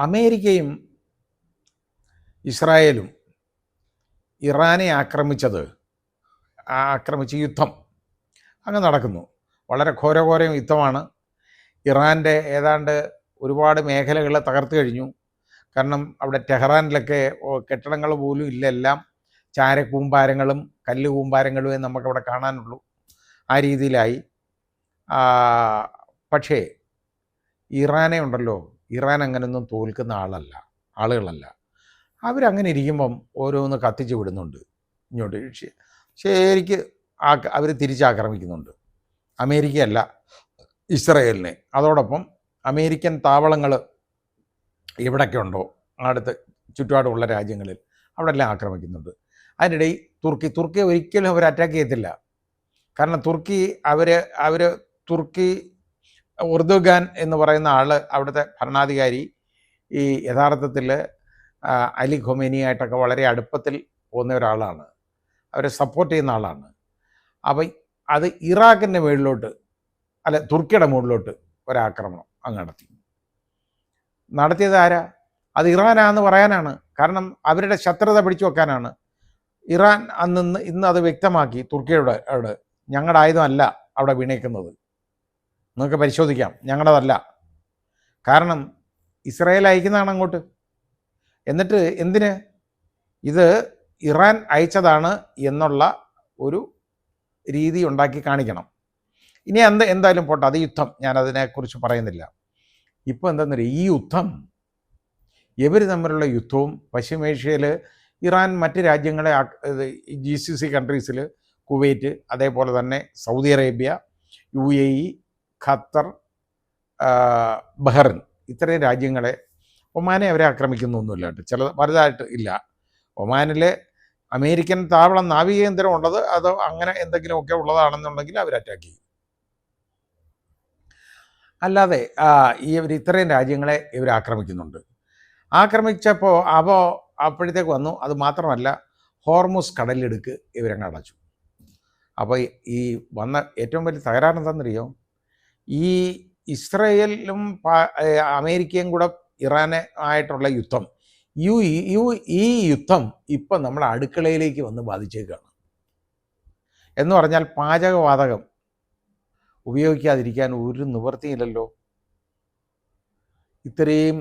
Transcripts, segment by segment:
അമേരിക്കയും ഇസ്രായേലും ഇറാനെ ആക്രമിച്ച യുദ്ധം അങ്ങ് നടക്കുന്നു. വളരെ ഘോരഘോരം യുദ്ധമാണ്. ഇറാൻ്റെ ഏതാണ്ട് ഒരുപാട് മേഖലകൾ തകർത്തു കഴിഞ്ഞു. കാരണം അവിടെ ടെഹ്റാനിലൊക്കെ കെട്ടിടങ്ങൾ പോലും ഇല്ല, എല്ലാം ചാരക്കൂമ്പാരങ്ങളും കല്ല് കൂമ്പാരങ്ങളുമേ നമുക്കവിടെ കാണാനുള്ളൂ. ആ രീതിയിലായി. പക്ഷേ ഇറാനെ ഉണ്ടല്ലോ, ഇറാൻ അങ്ങനെയൊന്നും തോൽക്കുന്ന ആളുകളല്ല. അവരങ്ങനെ ഇരിക്കുമ്പം ഓരോന്ന് കത്തിച്ച് വിടുന്നുണ്ട് ഇങ്ങോട്ട്. ശരിക്ക് അവർ തിരിച്ചാക്രമിക്കുന്നുണ്ട്. അമേരിക്കയല്ല, ഇസ്രായേലിനെ. അതോടൊപ്പം അമേരിക്കൻ താവളങ്ങൾ എവിടെയൊക്കെ ഉണ്ടോ അടുത്ത് ചുറ്റുപാടുമുള്ള രാജ്യങ്ങളിൽ അവിടെ എല്ലാം ആക്രമിക്കുന്നുണ്ട്. അതിനിടയിൽ തുർക്കി ഒരിക്കലും അവർ അറ്റാക്ക് ചെയ്യത്തില്ല. കാരണം തുർക്കി ഉർദുഗാൻ എന്ന് പറയുന്ന ആൾ, അവിടുത്തെ ഭരണാധികാരി, ഈ യഥാർത്ഥത്തിൽ അലി ഖൊമേനിയായിട്ടൊക്കെ വളരെ അടുപ്പത്തിൽ പോകുന്ന ഒരാളാണ്, അവരെ സപ്പോർട്ട് ചെയ്യുന്ന ആളാണ്. അപ്പം അത് ഇറാഖിൻ്റെ മുകളിലോട്ട്, തുർക്കിയുടെ മുകളിലോട്ട് ഒരാക്രമണം അങ്ങ് നടത്തിയത് ആരാ? അത് ഇറാനാന്ന് പറയാനാണ്. കാരണം അവരുടെ ശത്രുത പിടിച്ചു വെക്കാനാണ്. ഇറാൻ ഇന്ന് അത് വ്യക്തമാക്കി, തുർക്കിയുടെ ഞങ്ങളുടെ ആയുധമല്ല അവിടെ വീണേക്കുന്നത്, നിങ്ങൾക്ക് പരിശോധിക്കാം, ഞങ്ങളുടേതല്ല. കാരണം ഇസ്രായേൽ അയക്കുന്നതാണ് അങ്ങോട്ട്. എന്നിട്ട് എന്തിന്? ഇത് ഇറാൻ അയച്ചതാണ് എന്നുള്ള ഒരു രീതി ഉണ്ടാക്കി കാണിക്കണം. ഇനി എന്തായാലും പോട്ടെ, അത് യുദ്ധം, ഞാനതിനെക്കുറിച്ച് പറയുന്നില്ല. ഇപ്പോൾ എന്താണെന്നറിയാം, ഈ യുദ്ധം, ഇവർ തമ്മിലുള്ള യുദ്ധവും പശ്ചിമേഷ്യയിൽ ഇറാൻ മറ്റ് രാജ്യങ്ങളെ, GCC കൺട്രീസിൽ കുവൈറ്റ്, അതേപോലെ തന്നെ Saudi Arabia, UAE, Qatar, Bahrain, ഇത്രയും രാജ്യങ്ങളെ, ഒമാനെ അവരെ ആക്രമിക്കുന്നൊന്നുമില്ല കേട്ടോ, ചില വലുതായിട്ട് ഇല്ല. ഒമാനിൽ അമേരിക്കൻ താവളം, നാവികേന്ദ്രം ഉള്ളത്, അതോ അങ്ങനെ എന്തെങ്കിലുമൊക്കെ ഉള്ളതാണെന്നുണ്ടെങ്കിൽ അവർ അറ്റാക്ക് ചെയ്യും. അല്ലാതെ ഇത്രയും രാജ്യങ്ങളെ ഇവർ ആക്രമിക്കുന്നുണ്ട്. ആക്രമിച്ചപ്പോൾ അപ്പോഴത്തേക്ക് വന്നു. അത് മാത്രമല്ല, ഹോർമുസ് കടലിടുക്ക് ഇവരങ്ങ് അടച്ചു. അപ്പോൾ ഈ വന്ന ഏറ്റവും വലിയ തകരാറ് എന്താണെന്നറിയോ? ഈ ഇസ്രയേലും അമേരിക്കയും കൂടെ ഇറാനെ ആയിട്ടുള്ള യുദ്ധം, ഈ യുദ്ധം ഇപ്പം നമ്മുടെ അടുക്കളയിലേക്ക് വന്ന് ബാധിച്ചേക്കാണ്. എന്ന് പറഞ്ഞാൽ പാചകവാതകം ഉപയോഗിക്കാതിരിക്കാൻ ഒരു നിവൃത്തിയില്ലല്ലോ. ഇത്രയും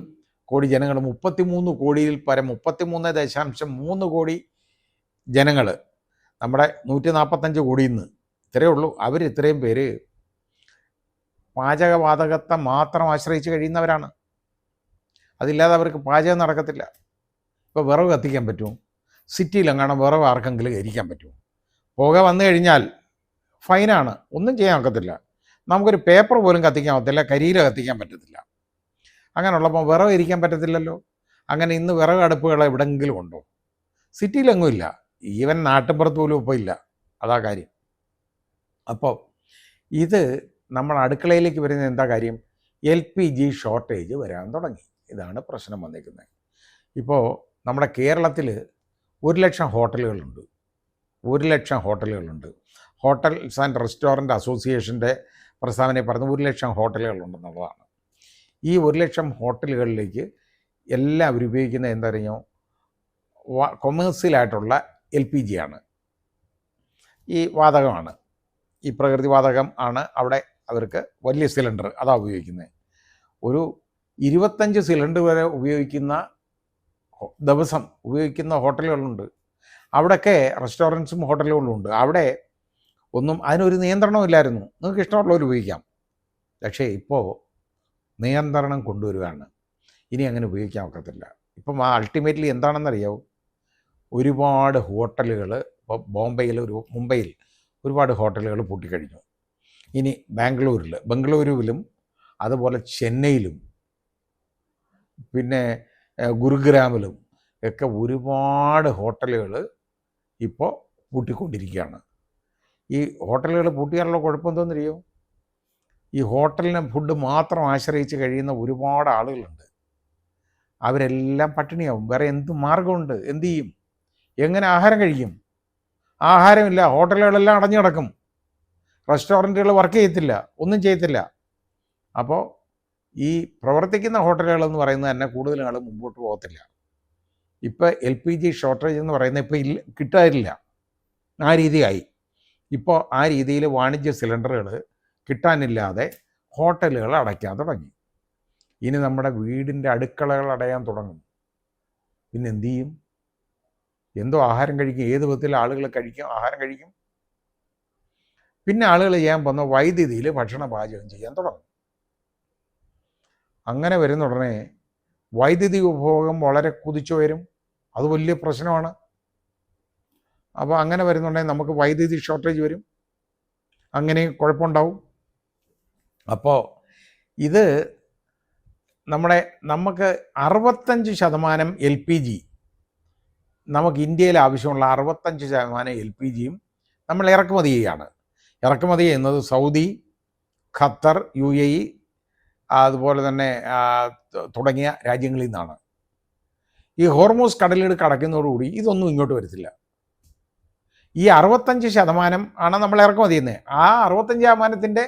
കോടി ജനങ്ങൾ, 33 കോടിയിൽ പരം, 33.3 കോടി ജനങ്ങൾ, നമ്മുടെ 145 കോടിയിൽ നിന്ന് ഇത്രയേ ഉള്ളൂ. ഇത്രയും പേര് പാചകവാതകത്തെ മാത്രം ആശ്രയിച്ച് കഴിയുന്നവരാണ്. അതില്ലാതെ അവർക്ക് പാചകം നടക്കത്തില്ല. ഇപ്പോൾ വിറവ് കത്തിക്കാൻ പറ്റുമോ? സിറ്റിയിലെങ്ങാനും വിറവ് ആർക്കെങ്കിലും എരിക്കാൻ പറ്റുമോ? പുക വന്നു കഴിഞ്ഞാൽ ഫൈനാണ്, ഒന്നും ചെയ്യാൻ ഒക്കത്തില്ല. നമുക്കൊരു പേപ്പർ പോലും കത്തിക്കാൻ പറ്റില്ല, കരിയില കത്തിക്കാൻ പറ്റത്തില്ല. അങ്ങനെയുള്ളപ്പോൾ വിറവ് ഇരിക്കാൻ പറ്റത്തില്ലല്ലോ. അങ്ങനെ ഇന്ന് വിറക് അടുപ്പുകൾ എവിടെയെങ്കിലും ഉണ്ടോ? സിറ്റിയിലെങ്ങും ഇല്ല, ഈവൻ നാട്ടിൻപുറത്ത് പോലും ഇപ്പോൾ ഇല്ല. അതാ കാര്യം. അപ്പോൾ ഇത് നമ്മൾ അടുക്കളയിലേക്ക് വരുന്ന എന്താ കാര്യം? LPG ഷോർട്ടേജ് വരാൻ തുടങ്ങി. ഇതാണ് പ്രശ്നം വന്നിരിക്കുന്നത്. ഇപ്പോൾ നമ്മുടെ കേരളത്തിൽ 1 ലക്ഷം ഹോട്ടലുകളുണ്ട്. 1 ലക്ഷം ഹോട്ടലുകളുണ്ട്. ഹോട്ടൽസ് ആൻഡ് റെസ്റ്റോറൻറ്റ് അസോസിയേഷൻ്റെ പ്രസ്താവനയിൽ പറഞ്ഞ് 1 ലക്ഷം ഹോട്ടലുകളുണ്ടെന്നുള്ളതാണ്. ഈ 1 ലക്ഷം ഹോട്ടലുകളിലേക്ക് എല്ലാവരും ഉപയോഗിക്കുന്ന എന്തറിഞ്ഞോ? കൊമേഴ്സ്യലായിട്ടുള്ള LPG ആണ്, ഈ വാതകമാണ്, ഈ പ്രകൃതി വാതകം ആണ്. അവിടെ അവർക്ക് വലിയ സിലിണ്ടർ അതാ ഉപയോഗിക്കുന്നത്. ഒരു 25 സിലിണ്ടർ വരെ ദിവസം ഉപയോഗിക്കുന്ന ഹോട്ടലുകളുണ്ട്. അവിടെയൊക്കെ റെസ്റ്റോറൻറ്റ്സും ഹോട്ടലുകളും ഉണ്ട്. അവിടെ ഒന്നും അതിനൊരു നിയന്ത്രണമില്ലായിരുന്നു, നിങ്ങൾക്ക് ഇഷ്ടമുള്ളവർ ഉപയോഗിക്കാം. പക്ഷേ ഇപ്പോൾ നിയന്ത്രണം കൊണ്ടുവരികയാണ്. ഇനി അങ്ങനെ ഉപയോഗിക്കാൻ ഒക്കത്തില്ല. ഇപ്പം അൾട്ടിമേറ്റ്ലി എന്താണെന്നറിയാവോ? ഒരുപാട് ഹോട്ടലുകൾ, ഇപ്പോൾ മുംബൈയിൽ ഒരുപാട് ഹോട്ടലുകൾ പൂട്ടിക്കഴിഞ്ഞു. ഇനി ബംഗളൂരുവിലും അതുപോലെ ചെന്നൈയിലും പിന്നെ ഗുരുഗ്രാമിലും ഒക്കെ ഒരുപാട് ഹോട്ടലുകൾ ഇപ്പോൾ പൂട്ടിക്കൊണ്ടിരിക്കുകയാണ്. ഈ ഹോട്ടലുകൾ പൂട്ടിയാലുള്ള കുഴപ്പം എന്താണെന്നറിയോ? ഈ ഹോട്ടലിനെ ഫുഡ് മാത്രം ആശ്രയിച്ച് കഴിയുന്ന ഒരുപാട് ആളുകളുണ്ട്. അവരെല്ലാം പട്ടിണിയാവും. വേറെ എന്ത് മാർഗമുണ്ട്? എന്തു ചെയ്യും? എങ്ങനെ ആഹാരം കഴിക്കും? ആഹാരമില്ല, ഹോട്ടലുകളെല്ലാം അടഞ്ഞു കിടക്കും, റെസ്റ്റോറൻറ്റുകൾ വർക്ക് ചെയ്യത്തില്ല, ഒന്നും ചെയ്യത്തില്ല. അപ്പോൾ ഈ പ്രവർത്തിക്കുന്ന ഹോട്ടലുകളെന്ന് പറയുന്നത് തന്നെ കൂടുതൽ നാൾ മുമ്പോട്ട് പോകത്തില്ല. ഇപ്പോൾ LPG ഷോർട്ടേജ് എന്ന് പറയുന്നത് ഇപ്പോൾ കിട്ടാനില്ല, ആ രീതിയായി. ഇപ്പോൾ ആ രീതിയിൽ വാണിജ്യ സിലിണ്ടറുകൾ കിട്ടാനില്ലാതെ ഹോട്ടലുകൾ അടയ്ക്കാൻ തുടങ്ങി. ഇനി നമ്മുടെ വീടിൻ്റെ അടുക്കളകൾ അടയാൻ തുടങ്ങും. പിന്നെ എന്തു ചെയ്യും? എന്തോ ആഹാരം കഴിക്കും, ഏത് വിധത്തിൽ ആളുകൾ കഴിക്കും, ആഹാരം കഴിക്കും. പിന്നെ ആളുകൾ ചെയ്യാൻ പോകുന്ന വൈദ്യുതിയിൽ ഭക്ഷണ പാചകം ചെയ്യാൻ തുടങ്ങും. അങ്ങനെ വരുന്ന ഉടനെ വൈദ്യുതി ഉപഭോഗം വളരെ കുതിച്ചു വരും. അത് വലിയ പ്രശ്നമാണ്. അപ്പോൾ അങ്ങനെ വരുന്നുണ്ടെങ്കിൽ നമുക്ക് വൈദ്യുതി ഷോർട്ടേജ് വരും, അങ്ങനെ കുഴപ്പമുണ്ടാവും. അപ്പോൾ ഇത് നമുക്ക് 65% LPG, നമുക്ക് ഇന്ത്യയിൽ ആവശ്യമുള്ള 65% LPGയും നമ്മൾ ഇറക്കുമതി ചെയ്യുകയാണ്. ഇറക്കുമതി ചെയ്യുന്നത് സൗദി, ഖത്തർ, UAE, അതുപോലെ തന്നെ തുടങ്ങിയ രാജ്യങ്ങളിൽ നിന്നാണ്. ഈ ഹോർമൂസ് കടലിടുക്ക് അടയ്ക്കുന്നതോടുകൂടി ഇതൊന്നും ഇങ്ങോട്ട് വരത്തില്ല. ഈ 65% ആണ് നമ്മൾ ഇറക്കുമതി ചെയ്യുന്നത്. ആ 65%-ൻ്റെ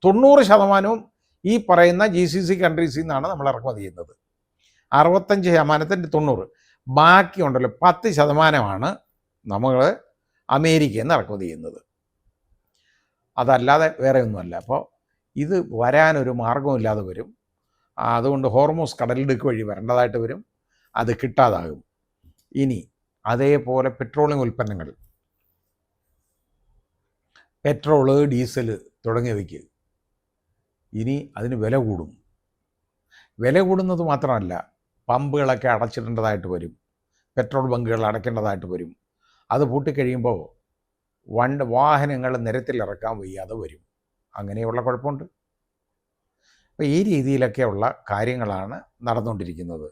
90%-വും ഈ പറയുന്ന GCC കൺട്രീസിൽ നിന്നാണ് നമ്മൾ ഇറക്കുമതി ചെയ്യുന്നത്. 65%-ൻ്റെ 90%. ബാക്കിയുണ്ടല്ലോ 10%-ആണ് നമ്മൾ അമേരിക്കയിൽ നിന്ന് ഇറക്കുമതി ചെയ്യുന്നത്. അതല്ലാതെ വേറെ ഒന്നുമല്ല. അപ്പോൾ ഇത് വരാനൊരു മാർഗമില്ലാതെ വരും. അതുകൊണ്ട് ഹോർമൂസ് കടലിടുക്ക് വഴി വരേണ്ടതായിട്ട് വരും. അത് കിട്ടാതാകും. ഇനി അതേപോലെ പെട്രോളിയം ഉൽപ്പന്നങ്ങൾ, പെട്രോള്, ഡീസൽ തുടങ്ങിയവയ്ക്ക് ഇനി അതിന് വില കൂടും. വില കൂടുന്നത് മാത്രമല്ല, പമ്പുകളൊക്കെ അടച്ചിടേണ്ടതായിട്ട് വരും, പെട്രോൾ ബങ്കുകൾ അടയ്ക്കേണ്ടതായിട്ട് വരും. അത് പൂട്ടിക്കഴിയുമ്പോൾ വാഹനങ്ങൾ നിരത്തിലിറക്കാൻ വയ്യാതെ വരും. അങ്ങനെയുള്ള കുഴപ്പമുണ്ട്. അപ്പോൾ ഈ രീതിയിലൊക്കെയുള്ള കാര്യങ്ങളാണ് നടന്നുകൊണ്ടിരിക്കുന്നത്.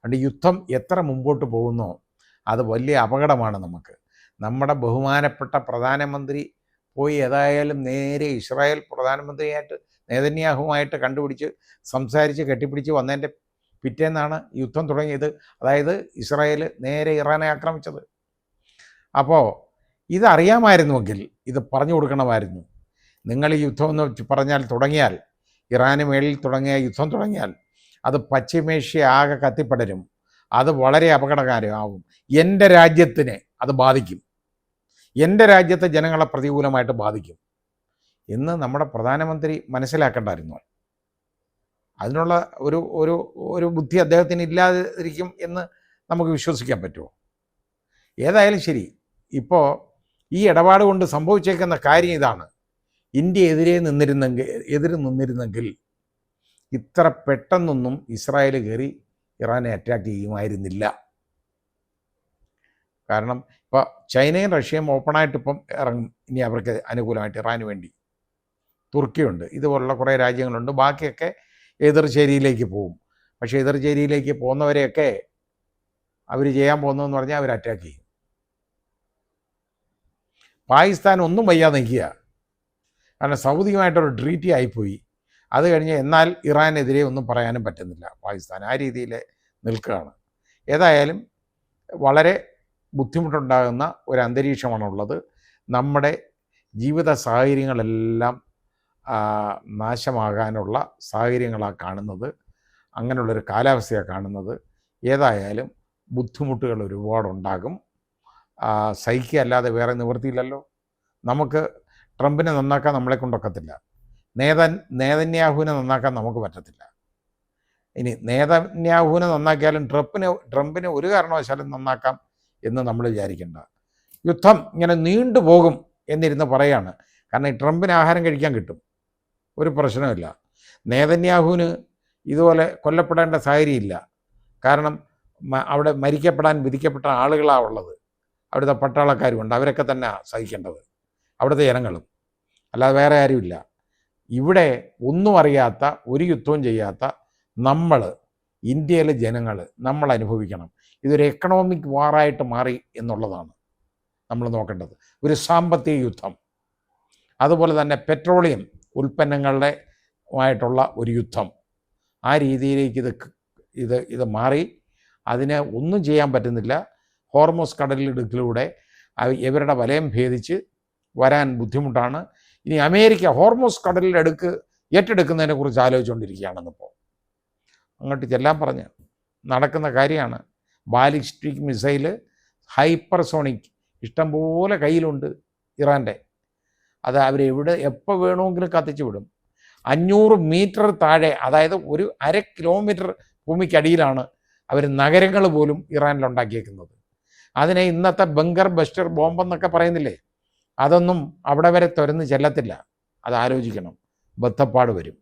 അതുകൊണ്ട് യുദ്ധം എത്ര മുമ്പോട്ട് പോകുന്നോ അത് വലിയ അപകടമാണ് നമുക്ക്. നമ്മുടെ ബഹുമാനപ്പെട്ട പ്രധാനമന്ത്രി പോയി ഏതായാലും നേരെ ഇസ്രായേൽ പ്രധാനമന്ത്രിയായിട്ട് നെതന്യാഹുവുമായിട്ട് കണ്ടുപിടിച്ച് സംസാരിച്ച് കെട്ടിപ്പിടിച്ച് വന്നതിൻ്റെ പിറ്റേന്നാണ് യുദ്ധം തുടങ്ങിയത്. അതായത് ഇസ്രായേൽ നേരെ ഇറാനെ ആക്രമിച്ചത്. അപ്പോൾ ഇതറിയാമായിരുന്നുവെങ്കിൽ ഇത് പറഞ്ഞു കൊടുക്കണമായിരുന്നു. നിങ്ങൾ ഈ യുദ്ധം എന്ന് പറഞ്ഞാൽ തുടങ്ങിയാൽ, ഇറാന് മേളിൽ തുടങ്ങിയ യുദ്ധം തുടങ്ങിയാൽ അത് പശ്ചിമേഷ്യ ആകെ കത്തിപ്പടരും. അത് വളരെ അപകടകരമാവും. എൻ്റെ രാജ്യത്തിനെ അത് ബാധിക്കും, എൻ്റെ രാജ്യത്തെ ജനങ്ങളെ പ്രതികൂലമായിട്ട് ബാധിക്കും എന്ന് നമ്മുടെ പ്രധാനമന്ത്രി മനസ്സിലാക്കേണ്ടായിരുന്നു. അതിനുള്ള ഒരു ഒരു ഒരു ബുദ്ധി അദ്ദേഹത്തിന് ഇല്ലാതിരിക്കും എന്ന് നമുക്ക് വിശ്വസിക്കാൻ പറ്റുമോ? ഏതായാലും ശരി, ഇപ്പോൾ ഈ ഇടപാട് കൊണ്ട് സംഭവിച്ചേക്കുന്ന കാര്യം ഇതാണ്. ഇന്ത്യ എതിര് നിന്നിരുന്നെങ്കിൽ ഇത്ര പെട്ടെന്നൊന്നും ഇസ്രായേൽ കയറി ഇറാനെ അറ്റാക്ക് ചെയ്യുമായിരുന്നില്ല. കാരണം ഇപ്പോൾ ചൈനയും റഷ്യയും ഓപ്പണായിട്ട് ഇപ്പം ഇറങ്ങും ഇനി അവർക്ക് അനുകൂലമായിട്ട് ഇറാന് വേണ്ടി. തുർക്കിയുണ്ട്, ഇതുപോലുള്ള കുറേ രാജ്യങ്ങളുണ്ട്. ബാക്കിയൊക്കെ എതിർചേരിയിലേക്ക് പോകും. പക്ഷേ എതിർചേരിയിലേക്ക് പോകുന്നവരെയൊക്കെ അവർ ചെയ്യാൻ പോകുന്നതെന്ന് പറഞ്ഞാൽ അവർ അറ്റാക്ക് ചെയ്യും. പാകിസ്ഥാൻ ഒന്നും വയ്യാതെ നിൽക്കുക. കാരണം സൗദിയുമായിട്ടൊരു ട്രീറ്റി ആയിപ്പോയി. അത് കഴിഞ്ഞ് എന്നാൽ ഇറാനെതിരെ ഒന്നും പറയാനും പറ്റുന്നില്ല പാകിസ്ഥാൻ. ആ രീതിയിൽ നിൽക്കുകയാണ്. ഏതായാലും വളരെ ബുദ്ധിമുട്ടുണ്ടാകുന്ന ഒരു അന്തരീക്ഷമാണുള്ളത്. നമ്മുടെ ജീവിത സാഹചര്യങ്ങളെല്ലാം നാശമാകാനുള്ള സാഹചര്യങ്ങളാണ് കാണുന്നത്. അങ്ങനെയുള്ളൊരു കാലാവസ്ഥയാണ് കാണുന്നത്. ഏതായാലും ബുദ്ധിമുട്ടുകൾ ഒരുപാടുണ്ടാകും. സഹിക്കുക അല്ലാതെ വേറെ നിവൃത്തിയില്ലല്ലോ. നമുക്ക് ട്രംപിനെ നന്നാക്കാൻ നമ്മളെ കൊണ്ടൊക്കത്തില്ല. നേതന്യാഹുവിനെ നന്നാക്കാൻ നമുക്ക് പറ്റത്തില്ല. ഇനി നേതന്യാഹുവിനെ നന്നാക്കിയാലും ട്രംപിനെ ഒരു കാരണവശാലും നന്നാക്കാം എന്ന് നമ്മൾ വിചാരിക്കേണ്ട. യുദ്ധം ഇങ്ങനെ നീണ്ടുപോകും എന്നിരുന്ന് പറയാണ്. കാരണം ഈ ട്രംപിന് ആഹാരം കഴിക്കാൻ കിട്ടും, ഒരു പ്രശ്നമില്ല. നേതന്യാഹുവിന് ഇതുപോലെ കൊല്ലപ്പെടേണ്ട സാഹചര്യമില്ല. കാരണം അവിടെ മരിക്കപ്പെടാൻ വിധിക്കപ്പെട്ട ആളുകളാണ് ഉള്ളത്. അവിടുത്തെ പട്ടാളക്കാരുമുണ്ട്, അവരൊക്കെ തന്നെ സഹിക്കേണ്ടത്, അവിടുത്തെ ജനങ്ങളും, അല്ലാതെ വേറെ ആരുമില്ല. ഇവിടെ ഒന്നും അറിയാത്ത, ഒരു യുദ്ധവും ചെയ്യാത്ത നമ്മൾ, ഇന്ത്യയിലെ ജനങ്ങൾ നമ്മൾ അനുഭവിക്കണം. ഇതൊരു എക്കണോമിക് വാറായിട്ട് മാറി എന്നുള്ളതാണ് നമ്മൾ നോക്കേണ്ടത്. ഒരു സാമ്പത്തിക യുദ്ധം, അതുപോലെ തന്നെ പെട്രോളിയം ഉൽപ്പന്നങ്ങളുടെ ആയിട്ടുള്ള ഒരു യുദ്ധം. ആ രീതിയിലേക്ക് ഇത് മാറി. അതിന് ഒന്നും ചെയ്യാൻ പറ്റുന്നില്ല. ഹോർമൂസ് കടലിടുക്കിലൂടെ ഇവരുടെ വലയം ഭേദിച്ച് വരാൻ ബുദ്ധിമുട്ടാണ്. ഇനി അമേരിക്ക ഹോർമൂസ് കടലിടുക്ക് ഏറ്റെടുക്കുന്നതിനെ കുറിച്ച് ആലോചിച്ചുകൊണ്ടിരിക്കുകയാണെന്നിപ്പോൾ. അങ്ങോട്ട് ചെല്ലാൻ പറഞ്ഞ് നടക്കുന്ന കാര്യമാണ്. ബാലിസ്റ്റിക് മിസൈല്, ഹൈപ്പർസോണിക് ഇഷ്ടംപോലെ കയ്യിലുണ്ട് ഇറാൻ്റെ. അത് അവരെവിടെ എപ്പോൾ വേണമെങ്കിലും കത്തിച്ചു വിടും. 500 മീറ്റർ താഴെ, അതായത് ഒരു 1/2 കിലോമീറ്റർ ഭൂമിക്കടിയിലാണ് അവർ നഗരങ്ങൾ പോലും ഇറാനിലുണ്ടാക്കിയേക്കുന്നത്. അതിനെ ഇന്നത്തെ ബങ്കർ ബസ്റ്റർ ബോംബെന്നൊക്കെ പറയുന്നില്ലേ, അതൊന്നും അവിടെ വരെ തുരന്ന് ചെല്ലത്തില്ല. അത് ആലോചിക്കണം, ബദ്ധപ്പാട് വരും.